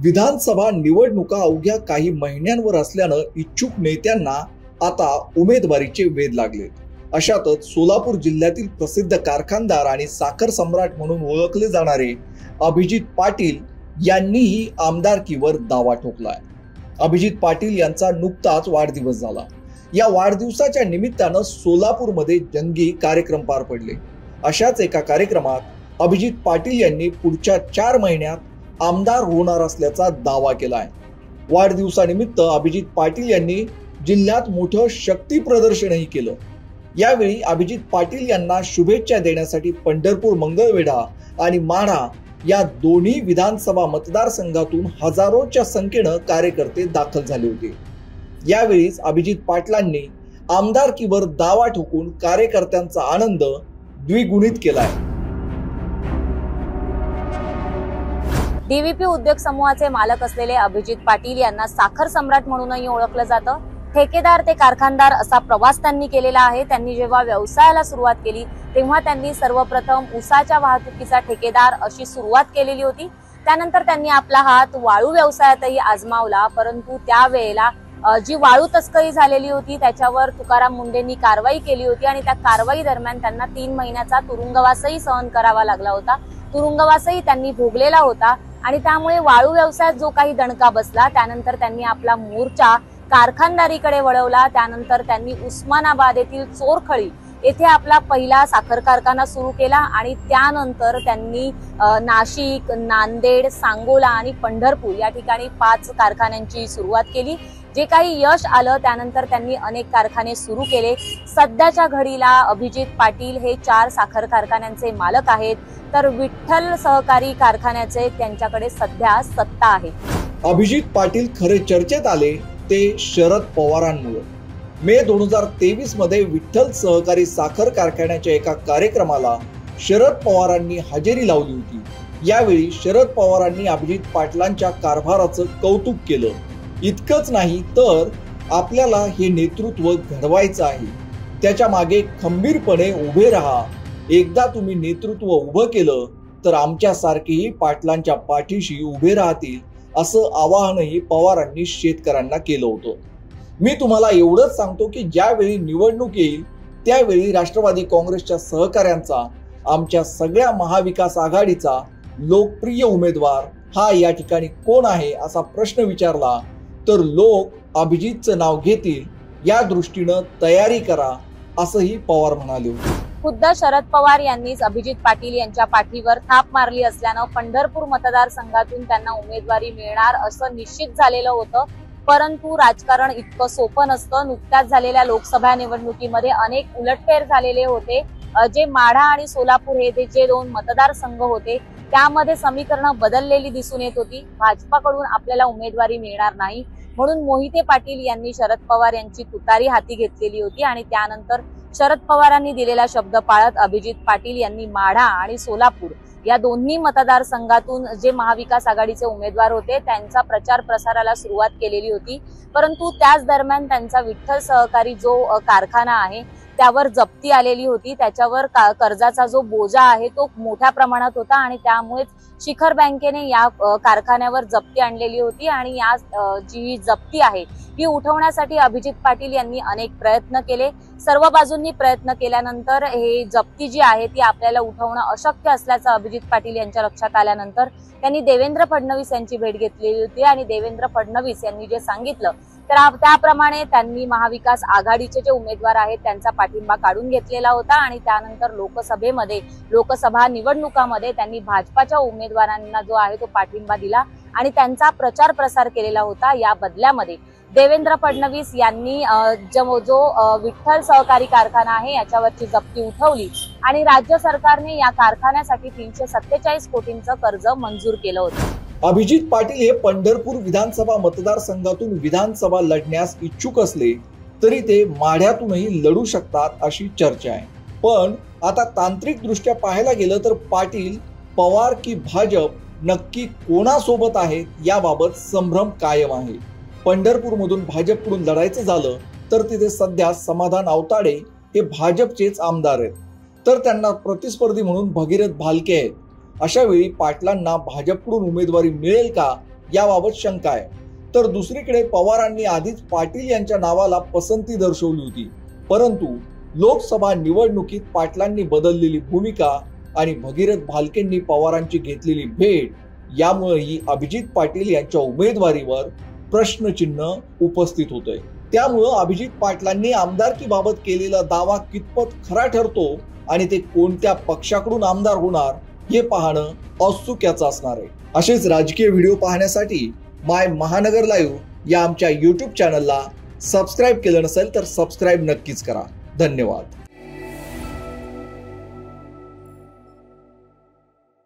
विधानसभा निवडणुका अवघ्या काही महिन्यांवर असल्यानं इच्छुक नेत्यांना आता उमेदवारीचे वेध लागले। अशातच सोलापूर जिल्ह्यातील प्रसिद्ध कारखानदार आणि साखर सम्राट म्हणून ओळखले जाणारे अभिजित पाटील यांनीही आमदारकीवर दावा ठोकलाय। अभिजित पाटील यांचा नुकताच वाढदिवस झाला। या वाढदिवसाच्या निमित्तानं सोलापूरमध्ये जंगी कार्यक्रम पार पडले। अशाच एका कार्यक्रमात अभिजित पाटील यांनी पुढच्या 4 महिन्यात आमदार होणार असल्याचा दावा केलाय। वाढदिवसानिमित्त अभिजित पाटील यांनी जिल्ह्यात मोठं शक्ती प्रदर्शनही केलं। यावेळी अभिजित पाटील यांना शुभेच्छा देण्यासाठी पंढरपूर, मंगळवेढा आणि माढा या दोन्ही विधानसभा मतदारसंघातून हजारोच्या संख्येनं कार्यकर्ते दाखल झाले होते। यावेळीच अभिजित पाटलांनी आमदारकीवर दावा ठोकून कार्यकर्त्यांचा आनंद द्विगुणित केलाय। डीव्हीपी उद्योग समूहाचे मालक असलेले अभिजित पाटील यांना साखर सम्राट म्हणूनही ओळखलं जातं। ठेकेदार ते कारखानदार असा प्रवास त्यांनी केलेला आहे। त्यांनी जेव्हा व्यवसायाला सुरुवात केली तेव्हा त्यांनी सर्वप्रथम ऊसाच्या वाहतुकीचा ठेकेदार अशी सुरुवात केलेली होती। त्यानंतर त्यांनी आपला हात वाळू व्यवसायातही आजमावला, परंतु त्यावेळेला जी वाळू तस्करी झालेली होती त्याच्यावर तुकाराम मुंडेंनी कारवाई केली होती आणि त्या कारवाई दरम्यान त्यांना 3 महिन्याचा तुरुंगवासही सहन करावा लागला होता। तुरुंगवासही त्यांनी भोगलेला होता आणि त्यामुळे वाळू व्यवसायात जो काही दणका बसला, त्यानंतर त्यांनी आपला मोर्चा कारखानदारीकडे वळवला। त्यानंतर त्यांनी उस्मानाबाद येथील चोरखळी येथे आपला पहिला साखर कारखाना सुरू केला आणि त्यानंतर त्यांनी नाशिक, नांदेड, सांगोला आणि पंढरपूर या ठिकाणी 5 कारखान्यांची सुरुवात केली। जे काही यश आलं त्यानंतर त्यांनी अनेक कारखाने सुरू केले। सध्याच्या घडीला अभिजित पाटील हे 4 साखर कारखान्यांचे मालक आहेत, तर विठ्ठल सहकारी कारखान्याचे त्यांच्याकडे सध्या सत्ता आहे। अभिजित पाटील खरे चर्चेत आले ते शरद पवारांमुळे। मे 2023 मध्ये विठ्ठल सहकारी साखर कारखान्याच्या एका कार्यक्रमाला शरद पवारांनी हजेरी लावली होती। यावेळी शरद पवारांनी अभिजित पाटलांच्या कारभाराचं कौतुक केलं। इतकंच नाही तर आपल्याला हे नेतृत्व घडवायचं आहे, त्याच्या मागे खंबीरपणे उभे राहा। एकदा तुम्ही नेतृत्व उभं केलं तर आमच्यासारखेही पाटलांच्या पाठीशी उभे राहतील, असं आवाहनही पवारांनी शेतकऱ्यांना केलं होतं। मी तुम्हाला एवढंच सांगतो की ज्यावेळी निवडणूक येईल त्यावेळी राष्ट्रवादी काँग्रेसच्या सहकाऱ्यांचा, आमच्या सगळ्या महाविकास आघाडीचा लोकप्रिय उमेदवार हा या ठिकाणी कोण आहे असा प्रश्न विचारला तर लोक अभिजितचं नाव घेतील, या दृष्टीनं तयारी करा, असंही पवार म्हणाले होते। खुद्द शरद पवार यांनीच अभिजित पाटील यांच्या पाठीवर थाप मारली असल्यानं पंढरपूर मतदारसंघातून त्यांना उमेदवारी मिळणार असं निश्चित झालेलं होतं। परंतु राजकारण इतकं सोपं नसतं। नुकत्याच झालेल्या लोकसभा निवडणुकीमध्ये अनेक उलटफेर झालेले होते। जे माढा आणि सोलापूर हे जे 2 मतदारसंघ होते त्यामध्ये समीकरणं बदललेली दिसून येत होती। भाजपाकडून आपल्याला उमेदवारी मिळणार नाही म्हणून मोहिते पाटील यांनी शरद पवार यांची तुतारी हाती घेतलेली होती आणि त्यानंतर शरद पवारांनी दिलेला शब्द पाळत अभिजित पाटील यांनी माढा आणि सोलापूर या दोन्ही मतदारसंघातून जे महाविकास आघाडीचे उमेदवार होते त्यांचा प्रचार प्रसाराला सुरुवात केलेली होती। परंतु त्याच दरम्यान त्यांचा विठ्ठल सहकारी जो कारखाना आहे त्यावर जप्ती आलेली होती। त्याच्यावर कर्जाचा जो बोजा आहे तो मोठ्या प्रमाणात होता आणि त्यामुळेच शिखर बँकेने या कारखान्यावर जप्ती आणलेली होती आणि या जी जप्ती आहे ही उठवण्यासाठी अभिजित पाटील यांनी अनेक प्रयत्न केले। सर्व बाजूंनी प्रयत्न केल्यानंतर हे जप्ती जी आहे ती आपल्याला उठवणं अशक्य असल्याचं अभिजित पाटील यांच्या लक्षात आल्यानंतर त्यांनी देवेंद्र फडणवीस यांची भेट घेतलेली होती आणि देवेंद्र फडणवीस यांनी जे सांगितलं तर त्याप्रमाणे त्यांनी महाविकास आघाडीचे जे उमेदवार आहेत त्यांचा पाठिंबा काढून घेतलेला होता आणि त्यानंतर लोकसभा निवडणुकामध्ये त्यांनी भाजपाच्या उमेदवारांना जो आहे तो पाठिंबा दिला आणि त्यांचा प्रचार प्रसार केलेला होता। या बदल्यामध्ये देवेंद्र फडणवीस यांनी जो विठ्ठल सहकारी कारखाना आहे याच्यावरची जप्ती उठवली आणि राज्य सरकारने या कारखान्यासाठी 347 कोटींचं कर्ज मंजूर केलं होतं। अभिजित पाटील हे पंढरपूर विधानसभा मतदारसंघातून विधानसभा लढण्यास इच्छुक असले तरी ते माढ्यातूनही लढू शकतात अशी चर्चा आहे। पण आता तांत्रिक दृष्ट्या पाहायला गेलं तर पाटील, पवार की भाजप नक्की कोणासोबत आहेत याबाबत संभ्रम कायम आहे। पंढरपूरमधून भाजपकडून लढायचं झालं तर तिथे सध्या समाधान आवताडे हे भाजपचेच आमदार आहेत, तर त्यांना प्रतिस्पर्धी म्हणून भगीरथ भालके आहेत। अशा वेळी पाटलांना भाजपकडून उमेदवारी मिळेल का याबाबत शंका आहे. तर दुसरीकडे पवारांनी आधीच पाटील यांच्या नावाला पसंती दर्शवली होती. परंतु लोकसभा निवडणुकीत पाटलांनी बदललेली भूमिका आणि भगीरथ भालकेंनी पवारांची घेतलेली भेट यामुळेही अभिजित पाटील यांच्या उमेदवारीवर प्रश्नचिन्ह उपस्थित होतंय. त्यामुळं अभिजित पाटलांनी आमदारकीबाबत केलेला दावा कितपत खरा ठरतो आणि ते कोणत्या पक्षाकडून आमदार होणार हे पाहणं औत्सुक्याचं असणार आहे. असेच राजकीय व्हिडिओ पाहण्यासाठी माय महानगर लाईव्ह या आमच्या YouTube चॅनलला सबस्क्राईब केलं नसेल तर सबस्क्राईब नक्कीच करा. धन्यवाद.